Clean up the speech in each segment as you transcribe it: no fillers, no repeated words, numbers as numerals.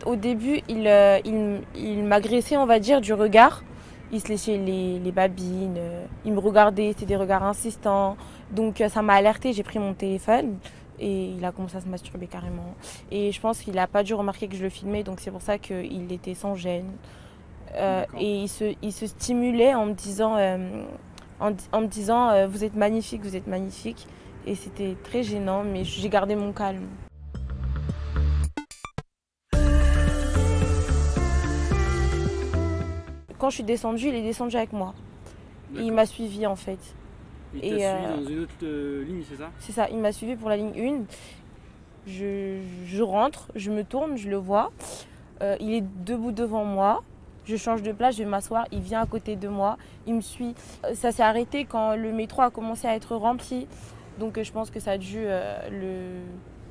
Au début, il m'agressait, on va dire, du regard. Il se léchait les babines, il me regardait, c'était des regards insistants. Donc ça m'a alertée, j'ai pris mon téléphone et il a commencé à se masturber carrément. Et je pense qu'il n'a pas dû remarquer que je le filmais, donc c'est pour ça qu'il était sans gêne. Et il se stimulait en me disant, vous êtes magnifique, vous êtes magnifique. Et c'était très gênant, mais j'ai gardé mon calme. Quand je suis descendue, il est descendu avec moi. Et il m'a suivi en fait. Il t'a suivi dans une autre ligne, c'est ça? C'est ça, il m'a suivi pour la ligne 1. Je rentre, je me tourne, je le vois. Il est debout devant moi. Je change de place, je vais m'asseoir. Il vient à côté de moi, il me suit. Ça s'est arrêté quand le métro a commencé à être rempli. Donc je pense que ça a dû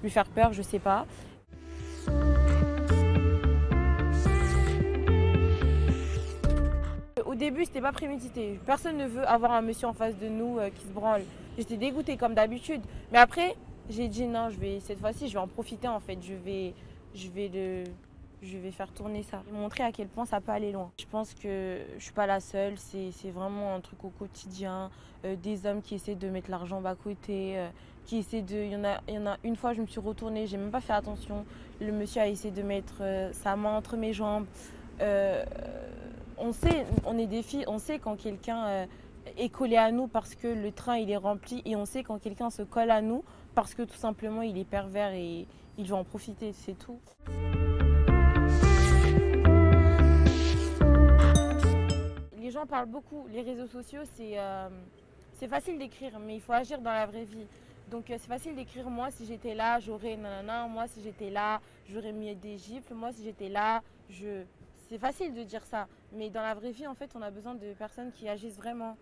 lui faire peur, je sais pas. Au début, c'était pas prémédité. Personne ne veut avoir un monsieur en face de nous qui se branle. J'étais dégoûtée comme d'habitude. Mais après, j'ai dit non, cette fois-ci, je vais en profiter en fait. Je vais faire tourner ça. Montrer à quel point ça peut aller loin. Je pense que je suis pas la seule. C'est vraiment un truc au quotidien. Des hommes qui essaient de mettre leur jambe à côté. Il y en a une fois, je me suis retournée, j'ai même pas fait attention. Le monsieur a essayé de mettre sa main entre mes jambes. On sait, on est des filles, on sait quand quelqu'un est collé à nous parce que le train il est rempli et on sait quand quelqu'un se colle à nous parce que tout simplement il est pervers et il veut en profiter, c'est tout. Les gens parlent beaucoup, les réseaux sociaux c'est facile d'écrire mais il faut agir dans la vraie vie. Donc c'est facile d'écrire moi si j'étais là j'aurais nanana, moi si j'étais là j'aurais mis des gifles, moi si j'étais là C'est facile de dire ça, mais dans la vraie vie, en fait, on a besoin de personnes qui agissent vraiment.